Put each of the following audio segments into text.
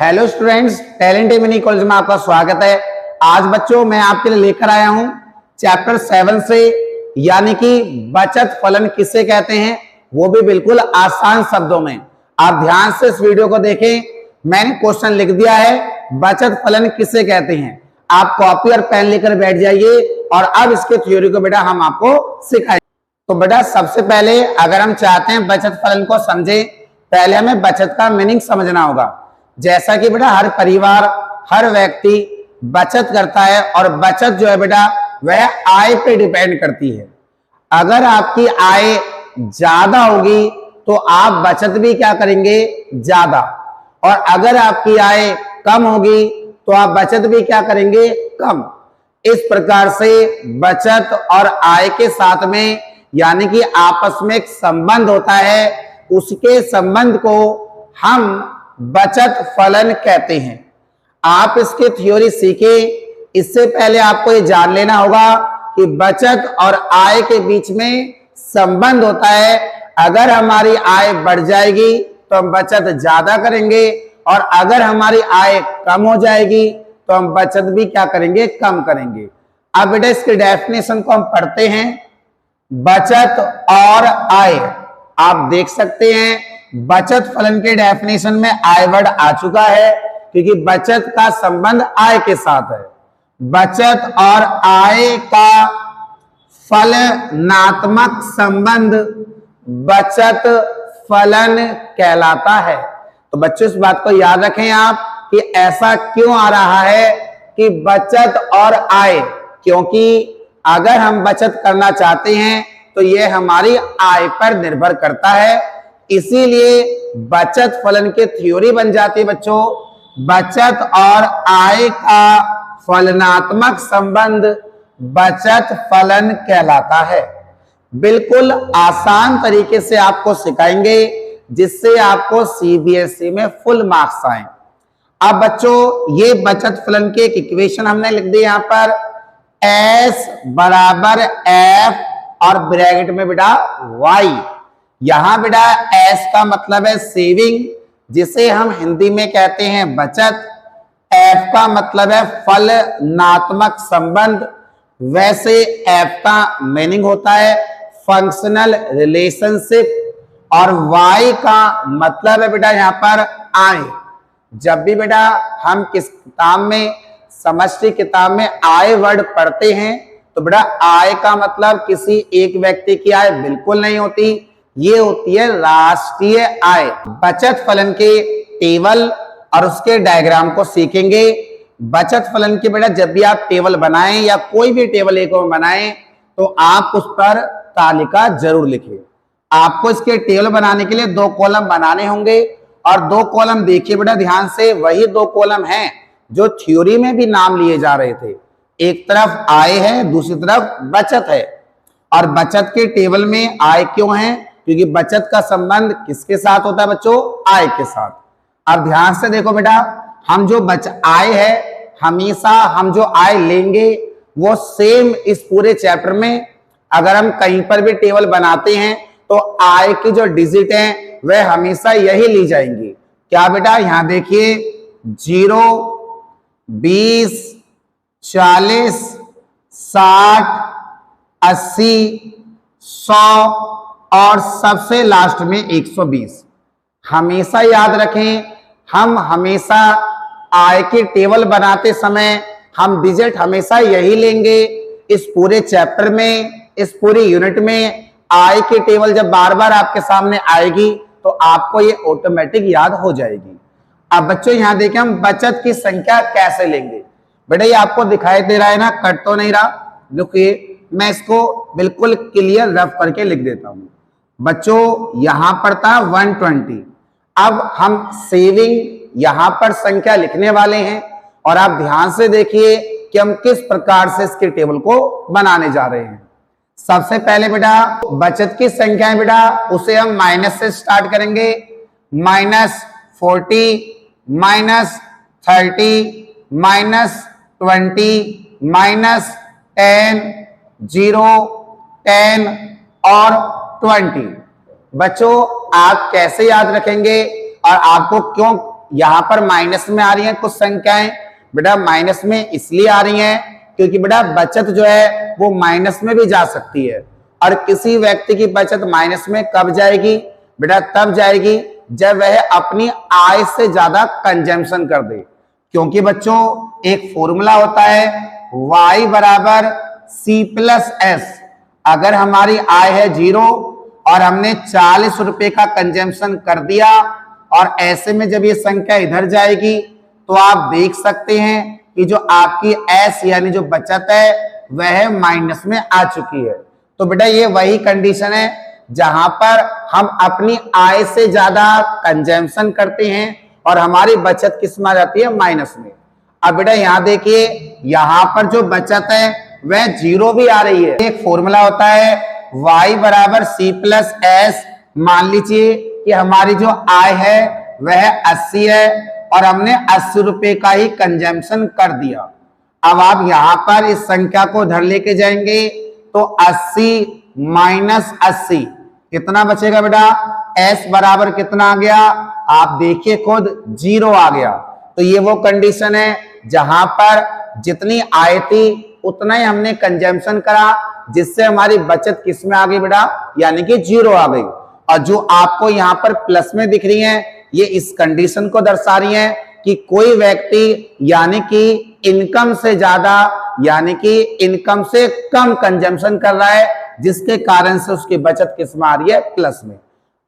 Hello students, talent mini college में आपका स्वागत है। आज बच्चों मैं आपके लिए लेकर आया हूं चैप्टर 7 से, यानी कि बचत फलन किसे कहते हैं, वो भी बिल्कुल आसान शब्दों में। आप ध्यान से इस वीडियो को देखें। मैंने क्वेश्चन लिख दिया है, बचत फलन किसे कहते हैं। आप कॉपी और पेन लेकर बैठ जाइए और अब इसके थ्योरी को बेटा हम आपको सिखाएंगे। तो बेटा सबसे पहले अगर हम चाहते हैं बचत फलन को समझे, पहले हमें बचत का मीनिंग समझना होगा। जैसा कि बेटा हर परिवार, हर व्यक्ति बचत करता है और बचत जो है बेटा वह आय पे डिपेंड करती है। अगर आपकी आय ज्यादा होगी तो आप बचत भी क्या करेंगे, ज्यादा। और अगर आपकी आय कम होगी तो आप बचत भी क्या करेंगे, कम। इस प्रकार से बचत और आय के साथ में यानी कि आपस में एक संबंध होता है, उसके संबंध को हम बचत फलन कहते हैं। आप इसके थ्योरी सीखें। इससे पहले आपको ये जान लेना होगा कि बचत और आय के बीच में संबंध होता है। अगर हमारी आय बढ़ जाएगी तो हम बचत ज्यादा करेंगे और अगर हमारी आय कम हो जाएगी तो हम बचत भी क्या करेंगे, कम करेंगे। अब बेटा इसके डेफिनेशन को हम पढ़ते हैं। बचत और आय, आप देख सकते हैं बचत फलन के डेफिनेशन में आय वर्ड आ चुका है, क्योंकि बचत का संबंध आय के साथ है। बचत और आय का फलनात्मक संबंध बचत फलन कहलाता है। तो बच्चों इस बात को याद रखें आप कि ऐसा क्यों आ रहा है कि बचत और आय, क्योंकि अगर हम बचत करना चाहते हैं तो यह हमारी आय पर निर्भर करता है। इसीलिए बचत फलन की थ्योरी बन जाती है बच्चों, बचत और आय का फलनात्मक संबंध बचत फलन कहलाता है। बिल्कुल आसान तरीके से आपको सिखाएंगे जिससे आपको सीबीएसई में फुल मार्क्स आए। अब बच्चों ये बचत फलन के एक इक्वेशन हमने लिख दी यहां पर, S बराबर F और ब्रैकेट में बेटा Y। यहां बेटा S का मतलब है सेविंग, जिसे हम हिंदी में कहते हैं बचत। F का मतलब है फलनात्मक संबंध, वैसे F का मीनिंग होता है फंक्शनल रिलेशनशिप। और Y का मतलब है बेटा यहां पर आय। जब भी बेटा हम किस किताब में, समष्टि किताब में आय वर्ड पढ़ते हैं तो बेटा आय का मतलब किसी एक व्यक्ति की आय बिल्कुल नहीं होती, ये होती है राष्ट्रीय आय। बचत फलन के टेबल और उसके डायग्राम को सीखेंगे। बचत फलन के बेटा जब भी आप टेबल बनाएं या कोई भी टेबल एक बनाएं तो आप उस पर तालिका जरूर लिखें। आपको इसके टेबल बनाने के लिए 2 कॉलम बनाने होंगे और 2 कॉलम देखिए बेटा ध्यान से, वही 2 कॉलम हैं जो थ्योरी में भी नाम लिए जा रहे थे। एक तरफ आय है, दूसरी तरफ बचत है। और बचत के टेबल में आय क्यों है, क्योंकि बचत का संबंध किसके साथ होता है बच्चों, आय के साथ। अब ध्यान से देखो बेटा, हम जो आय है, हमेशा हम जो आय लेंगे वो सेम इस पूरे चैप्टर में अगर हम कहीं पर भी टेबल बनाते हैं तो आय की जो डिजिट है वह हमेशा यही ली जाएंगी। क्या बेटा, यहां देखिए 0, 20, 40, 60, 80, 100 और सबसे लास्ट में 120। हमेशा याद रखें, हम हमेशा आय के टेबल बनाते समय हम डिजिट हमेशा यही लेंगे। इस पूरे चैप्टर में, इस पूरी यूनिट में आय के टेबल जब बार बार आपके सामने आएगी तो आपको ये ऑटोमेटिक याद हो जाएगी। अब बच्चों यहां देखें हम बचत की संख्या कैसे लेंगे। बेटा ये आपको दिखाई दे रहा है ना, कट तो नहीं रहा, देखिए मैं इसको बिल्कुल क्लियर रफ करके लिख देता हूं। बच्चों यहां पर था 120। अब हम सेविंग यहां पर संख्या लिखने वाले हैं और आप ध्यान से देखिए कि हम किस प्रकार से इसके टेबल को बनाने जा रहे हैं। सबसे पहले बेटा बचत की संख्या है बेटा, उसे हम माइनस से स्टार्ट करेंगे। -40, -30, -20, -10, 0, 10 और 20। बच्चों आप कैसे याद रखेंगे और आपको क्यों यहां पर माइनस में आ रही हैं कुछ संख्याएं, बेटा माइनस में इसलिए आ रही हैं क्योंकि बेटा बचत जो है वो माइनस में भी जा सकती है। और किसी व्यक्ति की बचत माइनस में कब जाएगी? बेटा तब जाएगी जब वह अपनी आय से ज्यादा कंजम्पशन कर दे। क्योंकि बच्चों एक फॉर्मूला होता है y बराबर c प्लस एस। अगर हमारी आय है 0 और हमने 40 रुपए का कंजम्पशन कर दिया और ऐसे में जब ये संख्या इधर जाएगी तो आप देख सकते हैं कि जो आपकी एस यानी जो बचत है वह माइनस में आ चुकी है। तो बेटा ये वही कंडीशन है जहां पर हम अपनी आय से ज्यादा कंजम्पशन करते हैं और हमारी बचत किस में आ जाती है? माइनस में। अब बेटा यहां देखिए, यहां पर जो बचत है वह 0 भी आ रही है। एक फॉर्मूला होता है y बराबर c प्लस एस। मान लीजिए कि हमारी जो आय है वह 80 है और हमने 80 रुपए का ही कंजम्पशन कर दिया। अब आप यहां पर इस संख्या को उधर लेके जाएंगे तो 80 माइनस 80 कितना बचेगा बेटा? s बराबर कितना आ गया? आप देखिए खुद 0 आ गया। तो ये वो कंडीशन है जहां पर जितनी आय थी उतना ही हमने कंजम्पशन करा, जिससे हमारी बचत किस में आ गई बेटा? यानी कि 0 आ गई। और जो आपको यहाँ पर प्लस में दिख रही है ये इस कंडीशन को दर्शा रही है कि कोई व्यक्ति यानी कि इनकम से ज्यादा यानी कि इनकम से कम कंजम्पशन कर रहा है, जिसके कारण से उसकी बचत किस में आ रही है? प्लस में।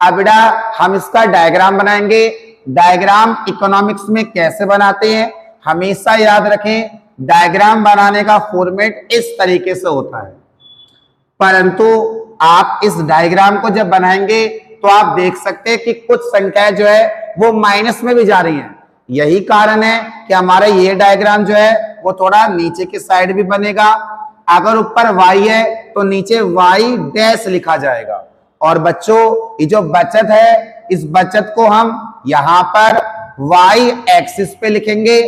अब बेटा हम इसका डायग्राम बनाएंगे। डायग्राम इकोनॉमिक्स में कैसे बनाते हैं हमेशा याद रखें, डायग्राम बनाने का फॉर्मेट इस तरीके से होता है। परंतु आप इस डायग्राम को जब बनाएंगे तो आप देख सकते हैं कि कुछ संख्याएं जो है वो माइनस में भी जा रही हैं। यही कारण है कि हमारा ये डायग्राम जो है वो थोड़ा नीचे की साइड भी बनेगा। अगर ऊपर y है तो नीचे y डैश लिखा जाएगा। और बच्चों ये जो बचत है इस बचत को हम यहां पर y एक्सिस पे लिखेंगे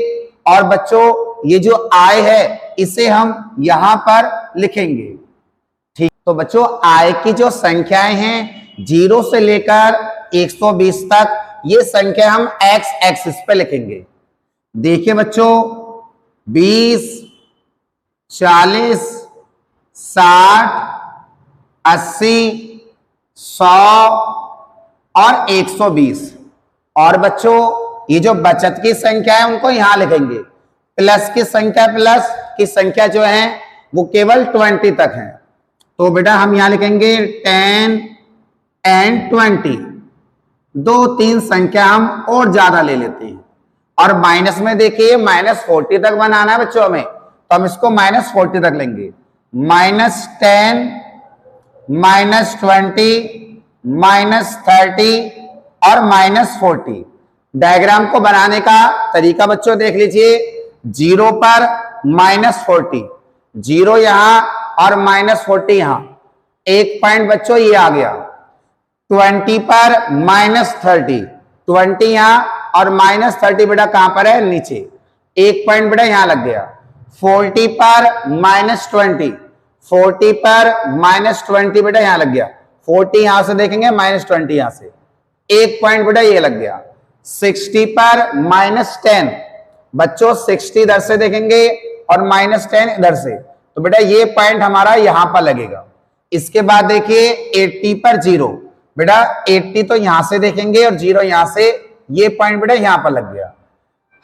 और बच्चों ये जो आय है इसे हम यहां पर लिखेंगे। ठीक, तो बच्चों आय की जो संख्याएं हैं 0 से लेकर 120 तक ये संख्या हम x एक्सिस पे लिखेंगे। देखिए बच्चों 20, 40, 60, 80, 100 और 120। और बच्चों ये जो बचत की संख्या है उनको यहां लिखेंगे। प्लस की संख्या जो है वो केवल 20 तक है। तो बेटा हम यहां लिखेंगे 10 एंड 20। 2-3 संख्या हम और ज्यादा ले लेते हैं। और माइनस में देखिए -40 तक बनाना है बच्चों हमें, तो हम इसको -40 तक लेंगे। -10, -20, -30 और -40। डायग्राम को बनाने का तरीका बच्चों देख लीजिए। 0 पर -40, 0 यहां और -40 यहां, एक पॉइंट बच्चों ये आ गया। 20 पर -30, 20 यहां और -30 बेटा कहां पर है? नीचे, एक पॉइंट बेटा यहां लग गया। 40 पर -20, 40 पर -20 बेटा यहां लग गया। 40 यहां से देखेंगे -20 यहां से, एक पॉइंट बेटा ये लग गया। 60 पर -10 बच्चों 60 इधर से देखेंगे और -10 इधर से, तो बेटा ये पॉइंट हमारा यहां पर लगेगा। इसके बाद देखिए 80 पर 0 बेटा 80 तो यहां से देखेंगे और 0 यहां से, ये पॉइंट बेटा यहां पर लग गया।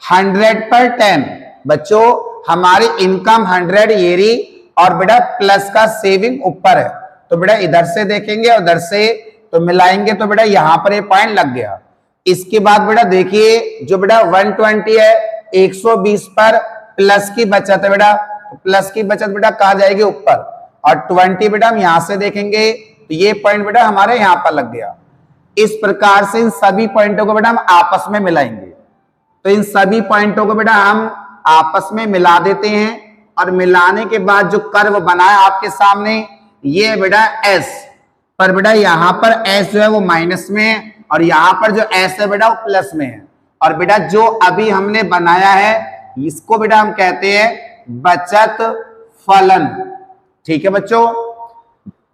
100 पर 10 बच्चों हमारी इनकम 100 ये रही और बेटा प्लस का सेविंग ऊपर है, तो बेटा इधर से देखेंगे और उधर से तो मिलाएंगे तो बेटा यहां पर ये पॉइंट लग गया। इसके बाद बेटा देखिए जो बेटा 120 है 120 पर प्लस की बचत है बेटा, तो प्लस की बचत बेटा कहां जाएगी? ऊपर। और 20 बेटा हम यहां से देखेंगे तो ये पॉइंट बेटा हमारे यहां पर लग गया। इस प्रकार से इन सभी पॉइंटों को बेटा हम आपस में मिलाएंगे। तो इन सभी पॉइंटों को बेटा हम आपस में मिला देते हैं और मिलाने के बाद जो कर्व बना है आपके सामने ये बेटा एस, पर बेटा यहां पर एस जो है वो माइनस में है और यहां पर जो एस है बेटा वो प्लस में है। और बेटा जो अभी हमने बनाया है इसको बेटा हम कहते हैं बचत फलन। ठीक है बच्चों,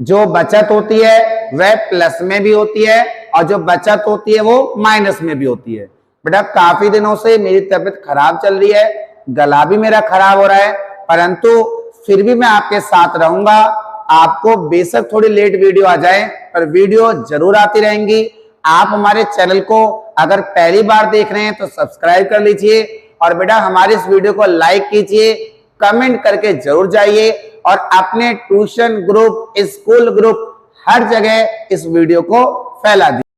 जो बचत होती है वह प्लस में भी होती है और जो बचत होती है वो माइनस में भी होती है। बेटा काफी दिनों से मेरी तबीयत खराब चल रही है, गला भी मेरा खराब हो रहा है, परंतु फिर भी मैं आपके साथ रहूंगा। आपको बेशक थोड़ी लेट वीडियो आ जाए पर वीडियो जरूर आती रहेंगी। आप हमारे चैनल को अगर पहली बार देख रहे हैं तो सब्सक्राइब कर लीजिए और बेटा हमारे इस वीडियो को लाइक कीजिए, कमेंट करके जरूर जाइए और अपने ट्यूशन ग्रुप, स्कूल ग्रुप हर जगह इस वीडियो को फैला दीजिए।